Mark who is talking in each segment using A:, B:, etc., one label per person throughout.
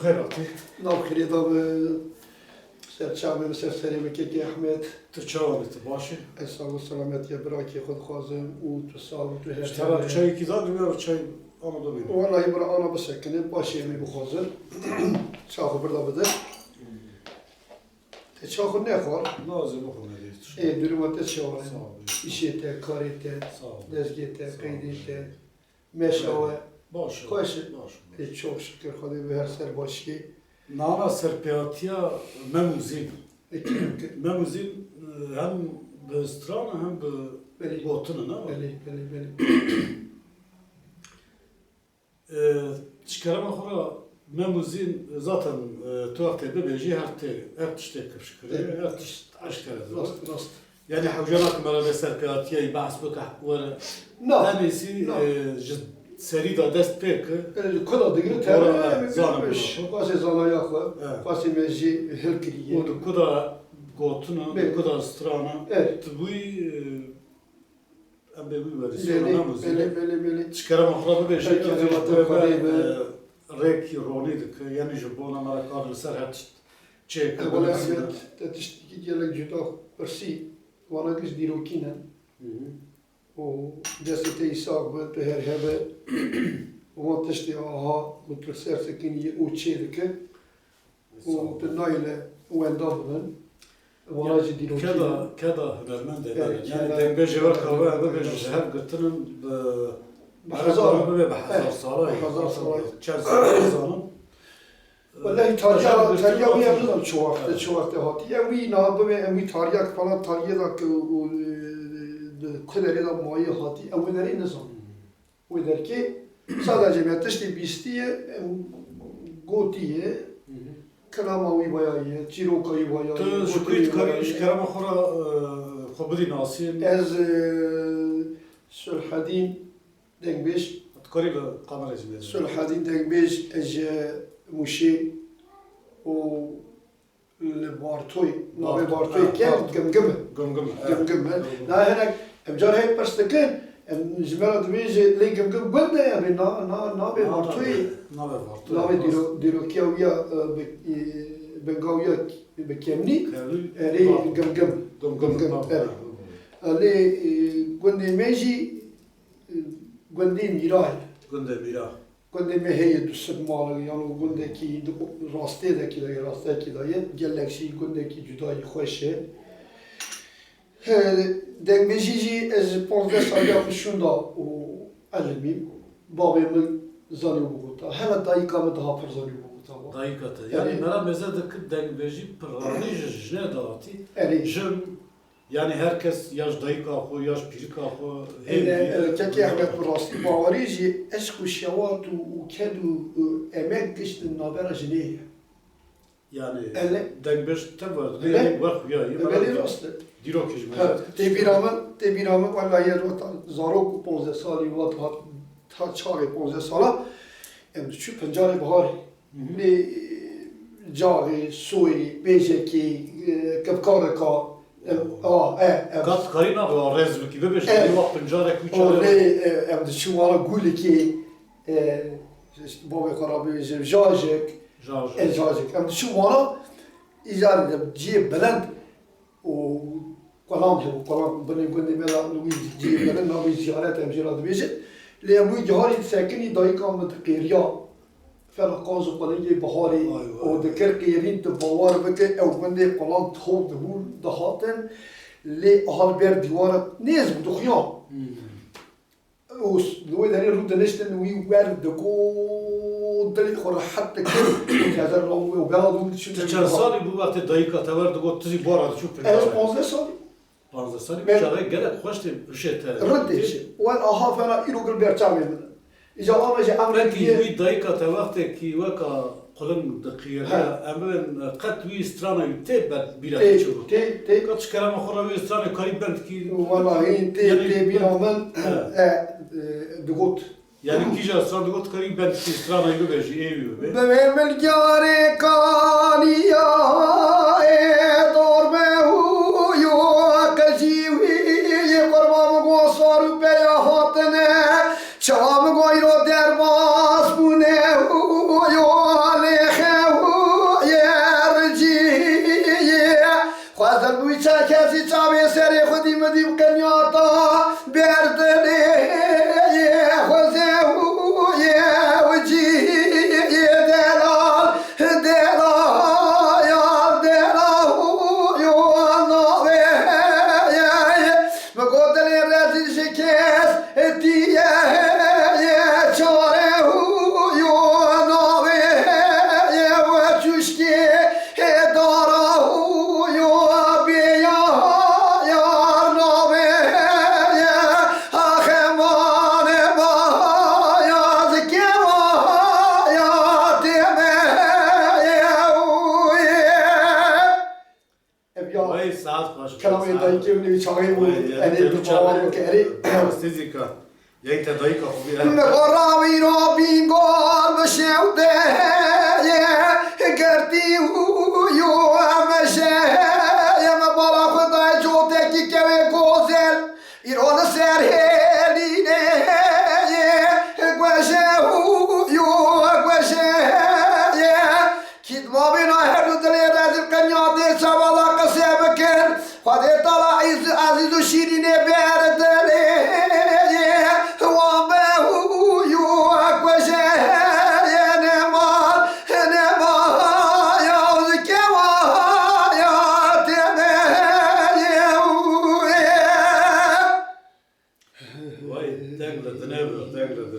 A: خیراتی
B: ناخیری دا به سرچشمه و سرسری که احمد
A: تو چاوانت باشه
B: احسان و سلامتی برای خود خوازم و تو سال و تو
A: طرف
B: هر
A: چای کی داد میاره چای آماده بینه
B: والله برای آنا بسکنه باشه می بخوازم چاخو بردا بده چاخو نخور
A: لازم بخونه دیت
B: دورمات چاوه
A: sağ ol
B: işi te, kari te,
A: sağ ol
B: dezgi te, kaydi te, meşave
A: باشه
B: باشه.
A: باشه
B: çok şükür Hadi ve her ser başı
A: نانا سرپیاتیا مموزین مموزین هم به استران هم به
B: Beli,
A: بوتنه نه
B: beli.
A: çıkarama xora memuzin zaten tu vakti bebeji her tişte kıpşıkırı her tişt aşkara
B: Rast.
A: yani havcanat mera serpiyatiya bahs baka ve
B: No.
A: tanesi seri da dest pek
B: Kod digri
A: Ora,
B: tabi
A: zanım
B: bilmiş.
A: yok.
B: Quase zana yakla.
A: Evet.
B: Quase meci hilkiriye.
A: o kuda gotuna
B: Evet.
A: kuda strana
B: Evet.
A: bu ambe bu versiyonu memuzin
B: Beli.
A: çıkarama xora bebeji
B: Peki, evet,
A: rek ronidik yani jibona mara kadr ser her tişt çek
B: Valla Ahmet, tatiştiki gelek juda persi. Valla kız dirokinen. O destete isak bu te her hebe. O tişti aha bu tür sersekini o çeyrike. O te nayle o endabın. Valla dirokinen.
A: Keda hünermend
B: Evet,
A: yani
B: yani-
A: denbeji var kahve ve beji her gıtının
B: Bahazar.
A: ve bahazar saray
B: Bahazar saray.
A: çerçeve zanım
B: Vallahi tarihe uyarlılar çoğaltı hati. Evi nabe ve evi tarihe falan tarihe da kudere da muayyi hati. Evileri nizam. O der ki sadece metişti bistiye gotiye kalamavi bayağı, çirokayı bayağı.
A: تو شکریت کاری شکرم خورا خبری ناسی
B: Ez Sülhadin dengbej,
A: کاری به کامل ازمیز
B: Sülhadin dengbej ez muşi o Bartoy, nabe Bartoy kel gımgımı.
A: گم
B: Gımgımı. Na henek emcar hep perstekin. Zmera dvije le gımgım bende ya be nabe Bartoy.
A: نابه وارد
B: Nabe dirokiya bengawiya bekemni. Eri gımgım.
A: گم
B: Ali gundi meji gundi miray.
A: گنده میرا
B: Gundi meheye düşsün malı yani gundeki rastedeki de rastedeki de gelekşi gundeki cudayı hoşe. Dengbejiji ez 15 sal yapmışım da o elmi babamı zanı bu da. Hele dayıkamı daha fazla zanı bu da.
A: دایکاته یعنی مرا مزه دکت دنگویجی پرانی جنه داتی
B: Eri
A: جن yani herkes yaş dayık ahı, yaş pirik ahı,
B: Keki Ahmet bu rastı bavarici eşku şevatu u kedu emek geçtin nabera jineye.
A: yani
B: Ele
A: dengbeş tabi
B: Ele-
A: yani var ya
B: Böyle rastı.
A: dirok hizmet.
B: Tebiramın vallahi rota zarok 15 sali vat ta çare 15 sala em şu pencare bahar ne cari soy bejeki kapkaraka
A: Kat karina ve rezmi gibi bir şey
B: Evet.
A: yok pencerek üç
B: o ne
A: ay.
B: em şu ara guleki baba karabi jajek
A: Jarj.
B: jajek em şu ara icar edip ciye belend o kalam beni gundi mela Louis ciye belend nabi ziyaret emjira dibece le bu cahari sakini dayıka mıtkiriya فرقاز قليل بهاري
A: أيوة.
B: وذكر قيرين تبوار بك او بندي قلان تخوف دهول دهاتن لي اهل بير ديوارة نيز بدخيان لو داري رود نشتن وي وار دكو دلي خور حتى كل هذا الرو وبلادو
A: Çar sali bu vakti dayıka tavardı gottizi bu arada şu
B: Ez
A: pencere.
B: 15 sal
A: Panzı sali
B: Ben-
A: bir çare gelek hoştu rüşete.
B: ردش وان اها فانا ايرو قلب يرتعمل اذا انا جا امر
A: Belki bir dayıka tavardı ki vaka kulun dakika emrin kat vi strana yütte ben bir
B: تي
A: açıyor.
B: تي
A: Kat çıkaram ahura ve strana karib bent ki
B: والله تي بيرامن دقوت
A: yani kija strana got karib bent ki strana yübeji eviyor.
B: بمن الجاري كانيا دور بهو كجيوي قربان قصار بيا هاتنا شام غير درباس بونه يو عليه کسی چاوی سری خودی مدیم کنیاتا بردنی خوزه و جی دلال مگودلی رزی شکست دیه چاره و چوشکی دارا
A: Vay saat başı.
B: کلمه دایی که اونی چاقی بود اینه تو چاقی که اری
A: Stizika. یک تا دایی که خوبی
B: مقراوی را بینگال بشوده گردی یو همشه یم بالا خدای جوته کی که گوزل ایران سر هلینه گوشه یو گوشه کید ما بینا هر دو دلی رزل کنیاده سوالا قصه بکن خواهده طلا عزیز و شیرینه بردلی
A: Vay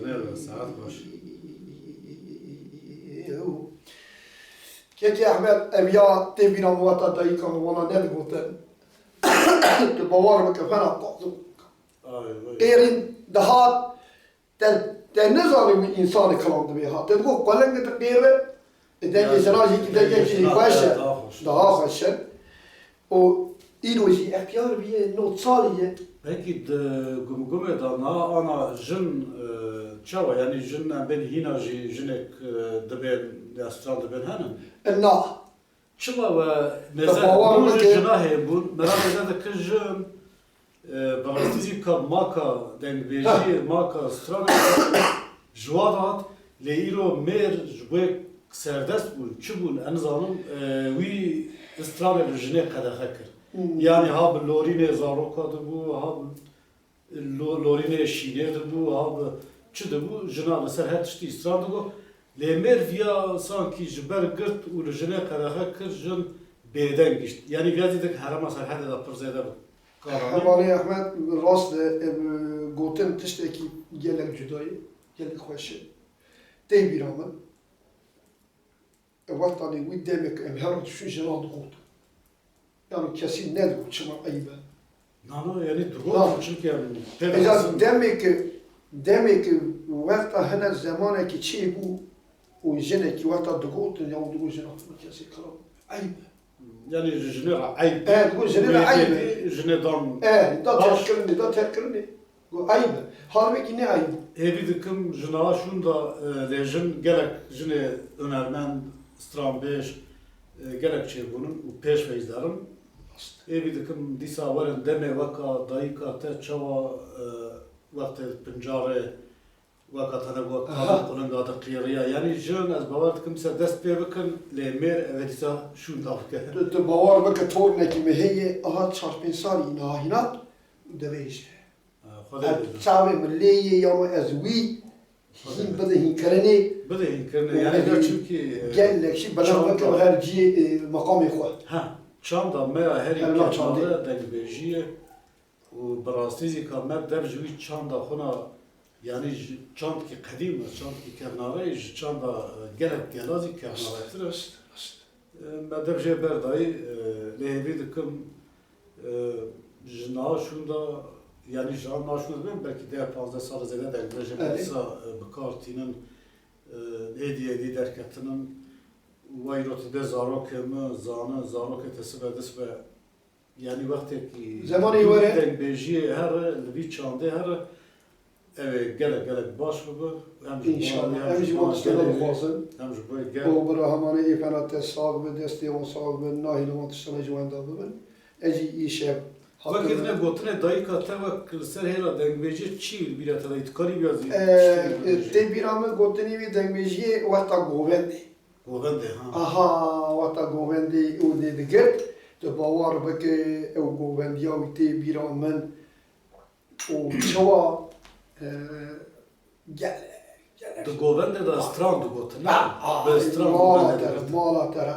A: dengle saat başı.
B: Keki Ahmet evya tebina muvatta dayı kanı vana ne diyordu? Ki bavar mı kefena kaldım. Erin daha ne zalim bir insanı kalandı bir ha. Dedi bu kalem de tekbiri. Denge cenazı ki denge ki başa daha hoşen. O İroji ihtiyar bir not saliye.
A: Peki de gumgume da na ana jin çava yani jin ben hina jinek de ben astral de ben hanen.
B: Na.
A: Çava ve
B: Tabavar
A: mesela bu
B: mı ki?
A: jinahe bu merak ede de kızım Bagastizika maka dengbeji maka astral jwadat leiro mer jbek serdest bul çubul anzanım wi astral jinek kada hakir. Yani ha bu lorine zarokadı bu, ha bu lorine şinedir bu, ha bu çıdı bu, jina mesela her tişti İsrail'de bu. Lemer via sanki jiber gırt u jine karaha kır jin beden geçti. Yani via dedik harama sarhada da pırzayda bu.
B: Havali Ahmet rast goten tişteki gelek cüdayı, gelek hoşu. Dey bir ama. Vaktani bu demek emher şu jinadı oldu. Yani kesin nedir bu çıma ayıbı?
A: Nano yani durum çünkü yani.
B: Demek ki vakta hene zamana ki çi bu o jene ki vakta dugotun ya o dugu jene atma kesin kalam. Ayıbı.
A: Yani jine ayıp.
B: Evet bu jene ayıbı.
A: Jine dam.
B: Evet da tekrini. Bu ayıbı. Halbuki ne ayıbı?
A: Evi dikim jina şunda lejin gerek jine önermen strambeş gerek şey bunun peş vecdarım. Evi dikim disa varın deme vaka dayıka te çava vakti pincare vaka tane vaka kulunda da qiyariya yani jön az bavar dikim se dest pê bikin lê mêr ev disa şûn davke.
B: Tu bavar bike tornekî me heye aha çarpên salî nahinat devêje. Çavê min lêyê ya me ez wî hîn bide hînkirinê
A: Bide hînkirinê yani çünkü
B: gelek şî belav bike her ciyê meqamê xwe.
A: Çanda meya herî çanda dengbêjiye û bi rastî zî ka me dev ji wî çanda xuna yani çand ki qedîm çand ki kevnarê ji çanda gelek gelazî kevnaretir. Me dev jê berdayî lê hêvî dikim ji naşûnda yani ji naşûnda bin belkî 10-15 sal zêde dengbêje dîsa bikartînin êdî derketinin Vayroti de zarok mı zanı zarok etesi ve desbe yani vakteki
B: zamanı var
A: dengbêjiyê her li çandê her ev gelek baş bu hem
B: inşallah hem ji wan tiştê dixwazin
A: hem ji bo gel
B: o bir hemanê êpena te sag bi destê wan sag bi nahî li wan tiştê ji wan da bibin ez jî îşev
A: Vakit ne gotine dayıka te vak ser hela dengbêjî çî bilete da itkarî biraz
B: te bîra min gotinî wî dengbêjiyê weta govendê
A: Govende ha
B: aha weta govendê û dê digirt باور بکه او گووندیا و تی بیرا من و چوا گل
A: Du govende da strand got, ne? Be strand
B: مالا ترى مالا ترى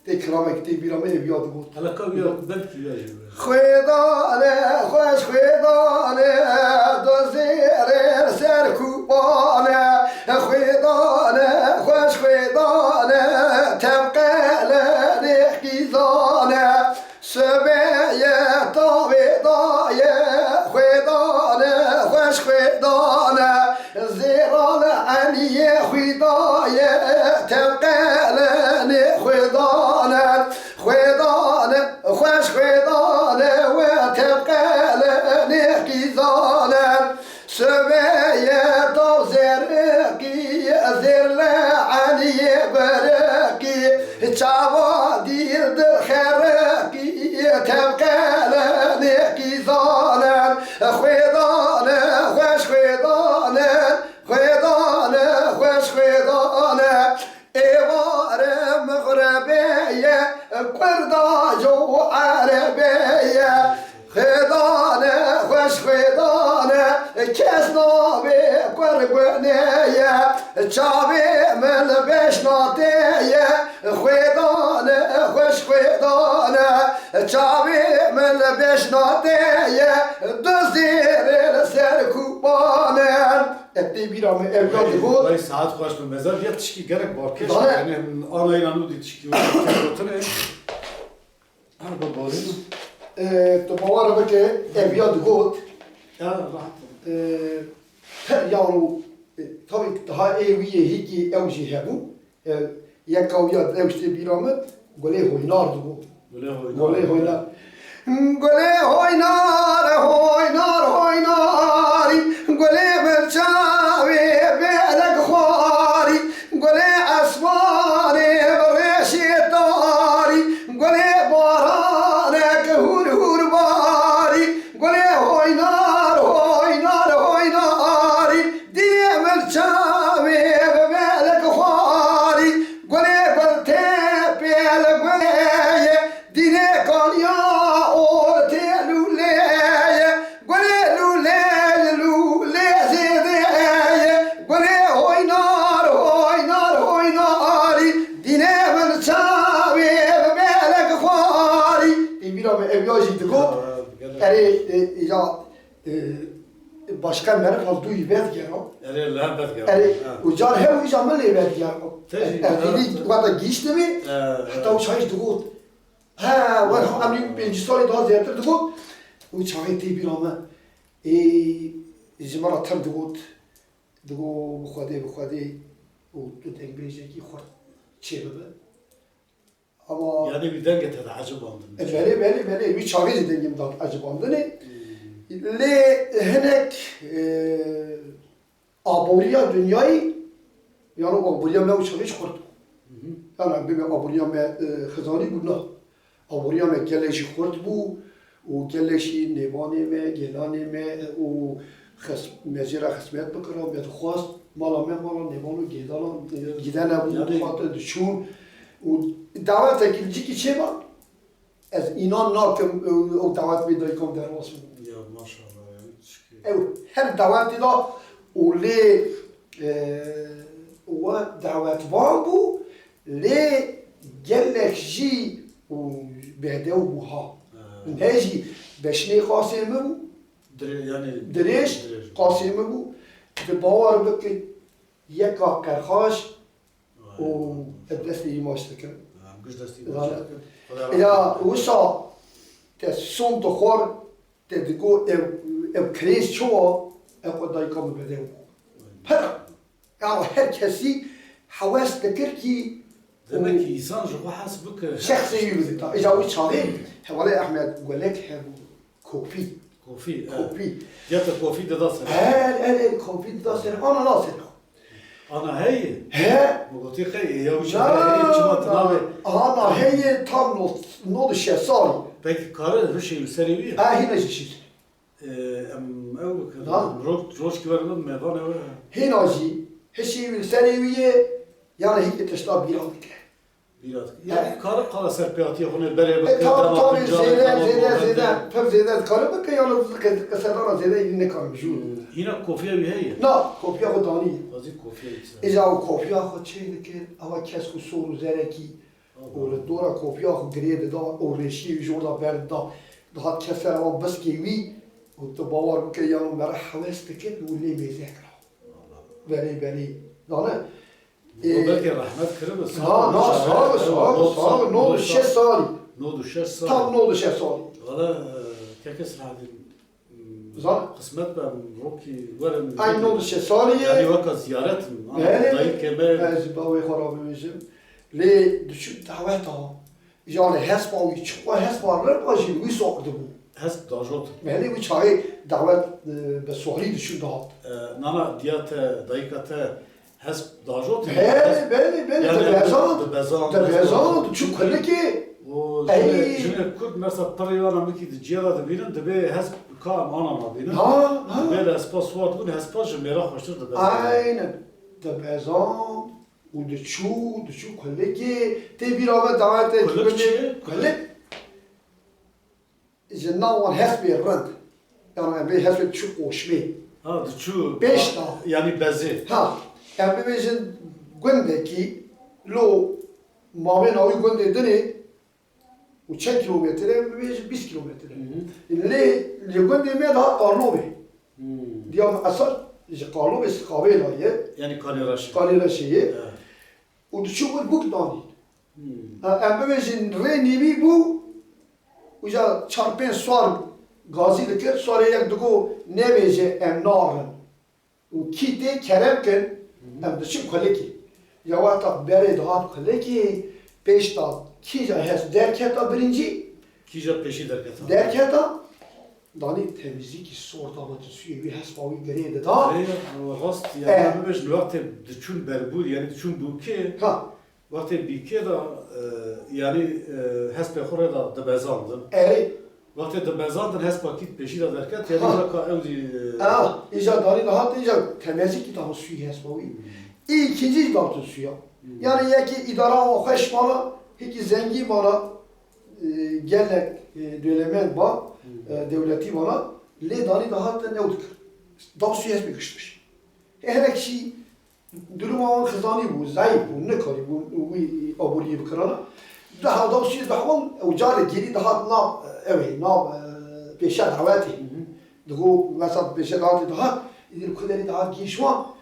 B: تی کلامک تی بیرا من بیاد گوت
A: Hala kaviya belki ya jibe.
B: خویدانه خوش خویدانه دو زیر سر کوبانه خویدانه خوش خویدانه تبقل نخیزانه سبیه تاویدایه خویدانه خوش خویدانه زیران عنیه خویدایه تبقل نخیزانه خویدانه خوش خویدانه و تبقل نخیزانه سبیه تا زرقی زر لعنی برقی چاوا دیر در خرقی تبقل نخیزانه خویدانه خوش خویدانه خویدانه خوش خویدانه ایوار مغربیه قرداج و عربیه خیدانه خوش خیدانه کس نابی قربانیه چاوی مل بشناتیه خیدانه خوش خیدانه چاوی مل بشناتیه دو زیر سر کوبانه اتی بیرام evladı bu.
A: Vay saat kaç mı mezar ya tişki gerek var keşke
B: Bana-
A: yani ana inanı di tişki var otur ne? Araba bari mi?
B: To bavara beke evladı bu.
A: Ya rahat.
B: Her yavru tabii daha eviye hiki evci hebu. Yakavya evci biramı gole hoynardı bu.
A: Böyle oynar.
B: Gole hoynar. Gole hoynar hoynar hoynar. Gole merçavi belek khari. Gole asmani reşitari. Gole barane hur hur bari. Gole hoynar hoynar hoynar. Diye merçavi belek khari. Gole balte bel gole. Dine kalya orte luleye. Gole luleye luleye zedeye. Gole hoynar hoynar hoynar. Dine merçavi belek khari. İbirame evlacıydı bu. Ya başka merif az duyu ver gero.
A: Yani lambet ya.
B: Ucar hem ucar mı ver gero.
A: Tabii.
B: Evliliği vada geçti mi? Hatta o çayış dugut. Ha, var amri birinci soru daha ziyardır dugut. O çayı tey bir ama. Zimara tam dugut. Dugu bukhade. O tut İngilizce ki khort çevre. Ama
A: Yani bir denge tadı acı bandım.
B: Beli bir çayı dengim daha acıbandı ne? Le henek aboriya dünyayı yani aboriya me uçamış khort. Yani bir aboriya me khazani guna. Aboriya me geleşi khort bu. O geleşi nevane me gelane me o mezira kısmet bakıram ya khas mala nevanu gedalan gidene bu fatı düşün. O davet ekilci ki şey var. Ez inan nakim o davet bir dayıkom dervas mı?
A: Ya maşallah yani tişki.
B: Evet, her daveti da o le o davet var bu le gelekji o bedev bu ha. Neji beşne kasemi bu
A: Yani
B: direş kasemi bu ve bavar beki yeka karhaş o edresi imaştıkı.
A: Güç desteği.
B: Ya usa te son to khor te digo ev kreis çoğu ev dayıkamı bedev. herkesi havas tekir ki
A: demek ki insan şu hasbık
B: şahsi yüzü ta. İza o çağır. Havale Ahmet golek hem kopi.
A: kofi.
B: Kopi.
A: Ya da kofi de da sen.
B: Kopi da sen ana nasıl?
A: Ana hey.
B: He?
A: Bu gotik hey ya bu şey hey çimat nabe.
B: Ana hey tam no de şesari.
A: Peki karı bir şey seriyor.
B: Hina şey.
A: Ev kadar roş güvenmem mevan ev.
B: Hinaji heşi bir seriye yani hiç teşta bir aldık.
A: Birat. Yani karı kala serpiyatiye onu bere
B: E tabi zeyden, pek zeyden karı bak yalnız kısadan zeyden yine kalmış.
A: Yine kofiye bir heye.
B: Na, kopya ko dani.
A: Azı kofiye ise.
B: İza o kopya ko çelik ama kesku soru zereki. O dora kopya ko grede da o reşi jorda berda. Daha keser ama bas ki wi. O da bavar ki yanım mer havas teket o le bezekra. Beri. Dana.
A: O belki rahmet kırılır.
B: Sağ ne oldu şef sali.
A: Ne oldu şef sali.
B: Tam ne oldu şef sali.
A: Valla kekes hadin.
B: Zan.
A: Kısmet ben Rocky varım.
B: Ay ne oldu şef sali.
A: Yani vaka ziyaretim. Dayı kemer.
B: Ben bavi harabimizim. Le düşüp davet ha. Yani hesbavi çıkma hesbarlar bacı bir soktu bu.
A: Hes dajot.
B: Yani bir çay davet be sohri düşüp davet.
A: Nana diyate dayıkate hes dajot.
B: Beni de bezan çünkü kale ki
A: o jene kut mesela parayana miki diyala da binin de be hes kam anama binin.
B: Ha.
A: Böyle espas var bunu espas merak hoştur da bezan.
B: Aynen. De bezan u de çu kale ki te bir ava davet kale Cenna var hesbi rand. Yani bir hesbi çu oşmi.
A: Ha şu
B: Beş
A: yani bezi.
B: Ha, yani bizim gündeki lo maven avi günde dene o 10 kilometre, 20 kilometre. Le günde mi daha karlo be. Diyam asar, işte karlo be kabela ye.
A: Yani kaleraşı.
B: Kalera şeyi. O düşük buk dani. Yani bizim re nibi bu. Uca çarpen suar gazi dikir suar yak dugo ne veje emnarın. O kite keremken hem düşük koleki. Yavata bere daha koleki 5 ta kija hes derketa birinci
A: Kija peşi derketa.
B: derketa dani temizlik sorta ama suyu bir hes bavi geriye de daha.
A: Rast yani biz vakti düşün berbud yani düşün buke.
B: Ha.
A: Vakti bike da yani hes behore da bezandın. Vakti de bezandın hes pakit peşi de derket yani vaka evdi.
B: İca dani daha da ica temizlik daha suyu hes bavi. İkinci dağıtı suya. Yani ya ki idara o hoş bana, hiç zengi bana gelek dölemen ba devleti bana le dani daha da ne olduk. Dağ suya bir kışmış. Her şey durum olan kızani bu, zayıf bu, ne kari bu aburiye bir krala. Daha dağ suya daha var, ucarı geri daha na evet na peşe daveti. Dıgo mesela peşe daveti daha idir kuderi daha geçma.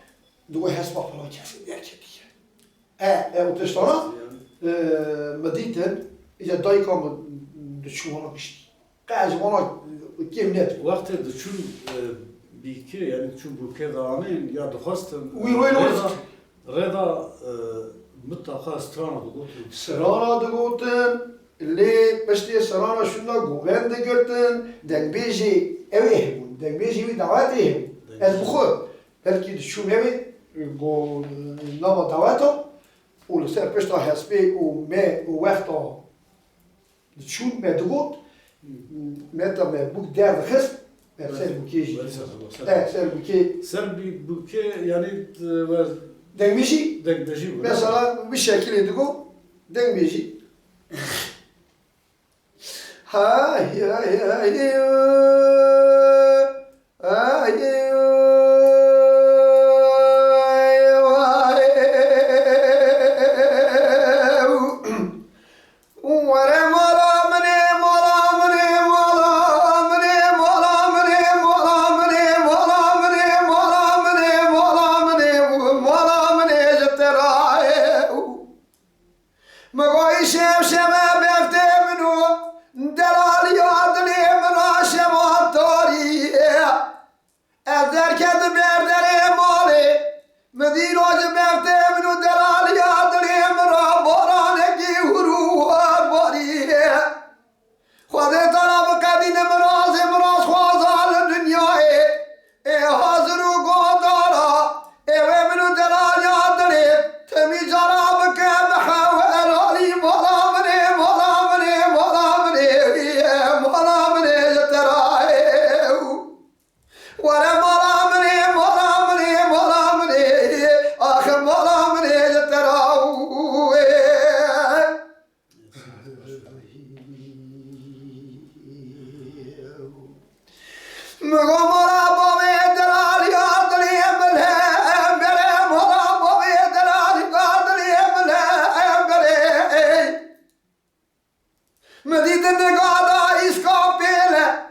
B: Doe hesba falan kesin derken diye. O testana mediten iyice dayıkamı düşmana pişti. Kâcım ona kim net.
A: Vakti düşün bike yani düşün buke dağının ya dıkastın. Reda mutlaka strana dıgotun.
B: Strana dıgotun. Le peste strana şunda govende görtün. Dengbeci evi bu. Dengbeci bir davet evi. Ez buxu. Belki düşün evi. Go nama davato, o le ser pesta haspe o me o wachta de chun me dugot, meta me buk der khis, me ser bukeji. Ser buke.
A: Ser buke yani var
B: Dengbeji.
A: Dengbeji.
B: Mesela bir şekilde dugo dengbeji. Hay. What am I? de negada iskapele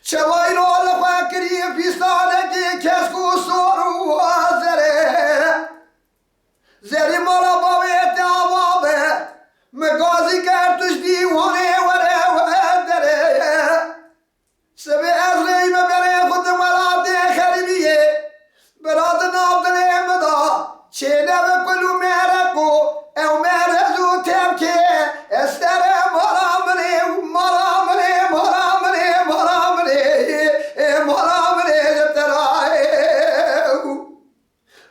B: Çevayro lafa kiri pistane ki kesku soru azere Zeri mala babet avabe Megazi kertuş divane vere vedere Sebe ezreyme bere kudu melade kharibiye Beradı nabdın emda Çeyle ve kulü mereko Ev merezu tevke Estere maramre maramre maramre maramre maramre jeterae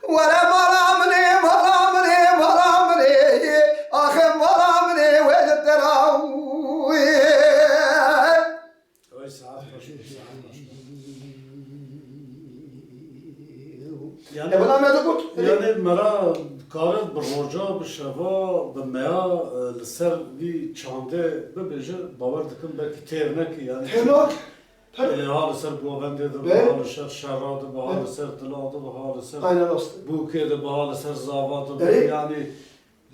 B: Vere maramre maramre maramre Ahim maramre ve jeterae
A: Oy saat başı.
B: Ne bana medikut?
A: Yani mera karı bir roca bir şeva bir mea ser bir çande bir beje bavar dikim belki ternek yani.
B: Ternak.
A: Halı ser bu bendedir,
B: Ve-
A: halı ser şerradı, halı ser diladı, halı ser
B: Aynen aslında.
A: bu kede, halı ser zavadı
B: Evet.
A: yani.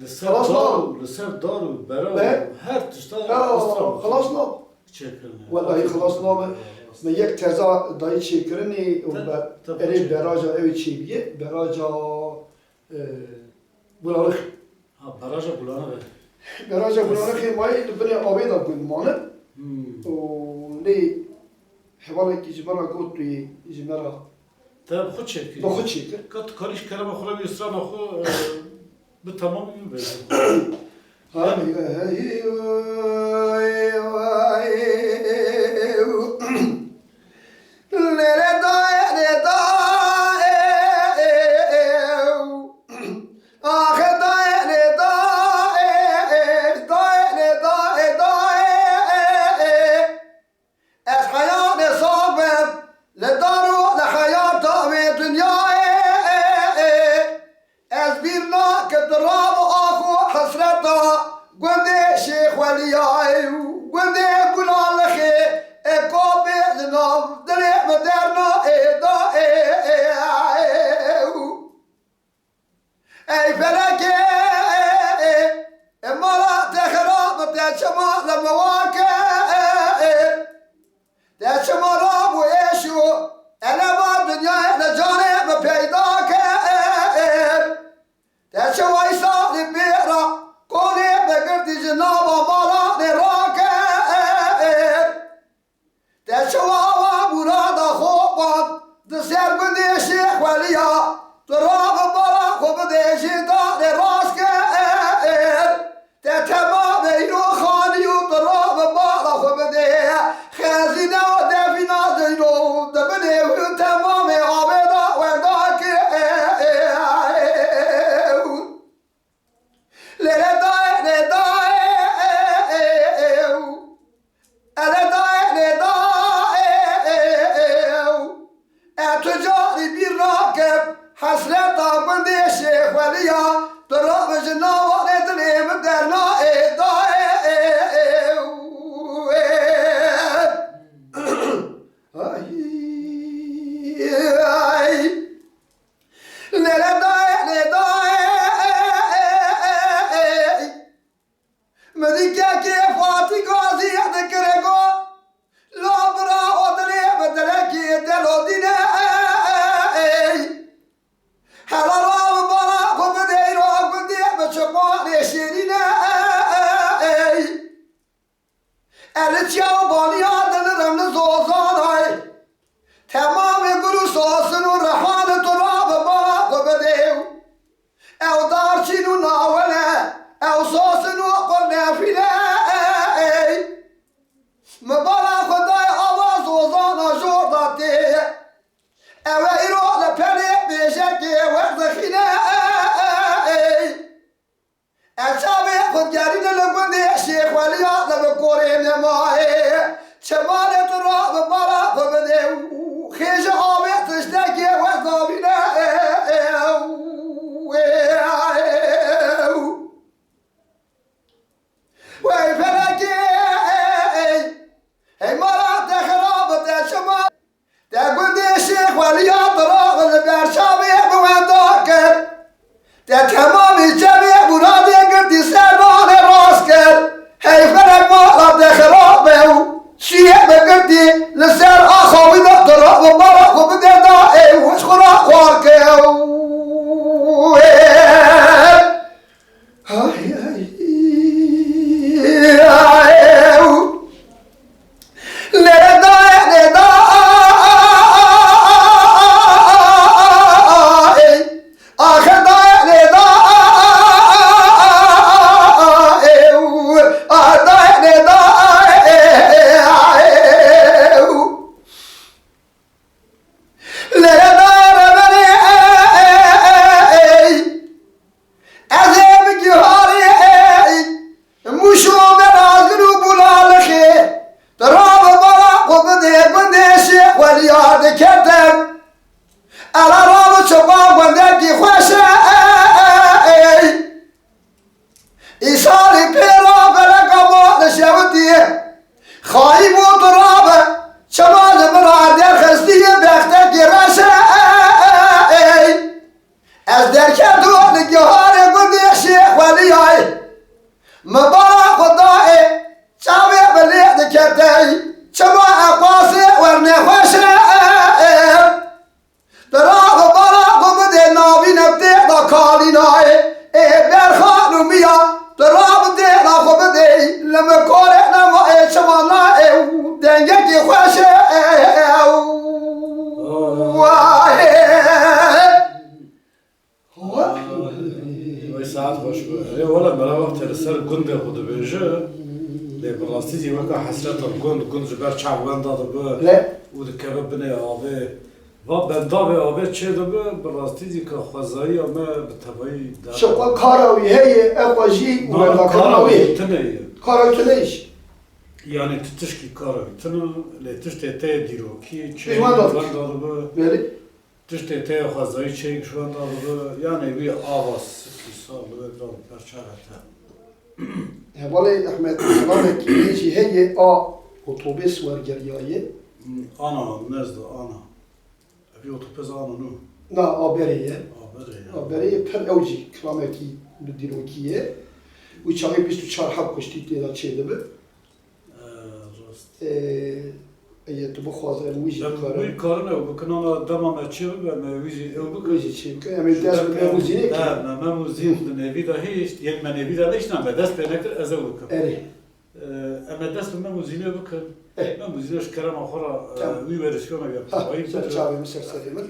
A: Liser
B: Halas
A: daru, liser daru, bera
B: Ve-
A: her tuşta
B: خلاص لا
A: çekilir.
B: والله خلاص لا ما يك تزا داي شكرني اري براجا اوي تشيبيه براجا بلارخ
A: Ha baraja bulana ver.
B: براجا بلارخ ما يدبني ابيض بن مانه ولي حوالا كي جبرا قوتي جمرا
A: Tabi xud çekilir.
B: باخد شكر
A: Kat karış kereme xura bir ısran oku bu tamam mı böyle? Ey felake emala tehrab teçma la mawake teçma rabu eşu elema dünya ne cane me peydake teçma isa li bira kone be girdi cenaba mala ne rake teçma wa burada khoban de sergünde şeyh veliya Turab bala khub deşi da raske te tamam eyro khaniyu turab bala khub de khazina defina zeyro de bene tamam abeda ve dake le da le da le da tujari bir rakip حسرت بندی شیخ ولیا تراب جنوان دلیم درنا مدیکا که فاتی گازی دکرگو لابرا ادلیم دلکی دلو دینه Halalam bana kubdey ro kubdey bçapane şerine El çav bani adını ramlı zozan ay Tamam guru sosunu rahan turab bana kubdey Ev darçinu navele ev sosunu qolne file Mbala kuday avaz ozana jordate Eve irole pele beşeki verdikhine Eşabe kudgerine lübünde şeyh veliya lübü koreyne mahe Çemale turabı bala kubede Khişe abi tıştaki vezdabine Ve felaki Ey mara tehrabı teşema Te şeyh veliya turabı berşabe bu vendakir Te tamamı cemi muradı girdi servane rast gel Hey felek mala tehrabı ساعت خوش به ولی برای وقت رسر گنده خود بیشه لی براستی زی وقت حسرت گند جبر چاوان داده به او دکه بنه آبه و بنداب آبه چه دو به براستی زی که خوزایی آمه به طبعی
B: شقا کاراوی هی اقواجی و کاراوی کاراوی تنیش
A: yani tışki kara tını le tışte te diroki çey
B: Pişman
A: şu
B: olduk.
A: anda bu
B: Böyle
A: tışte te fazlayı çey şu anda bu yani bir avaz ki sağlı ve dal parçalata.
B: Vallahi Ahmet Selamek heci heye a otobüs var geriye.
A: Ana nezde ana. Bir otobüs ana nu.
B: Na aberiye.
A: Haberi.
B: Aberiye per evci klameki dirokiye. Uçağı biz çar hap koştu diye çeydi be. Eğer tu bu xwazir müzik
A: Bu karın ev bakın ona devam edecek ve müzik ev bakın.
B: müzik çeydi. Ama ders be müzik.
A: Ha, ben müzik nevi de hiç yani ben nevi de hiç ne ders benektir ev bakın.
B: Eri.
A: Ama ders ben müziğe bakın. Ben müziğe şekerim ahora bir versiyonu yaptım.
B: Çağırayım serseri mi?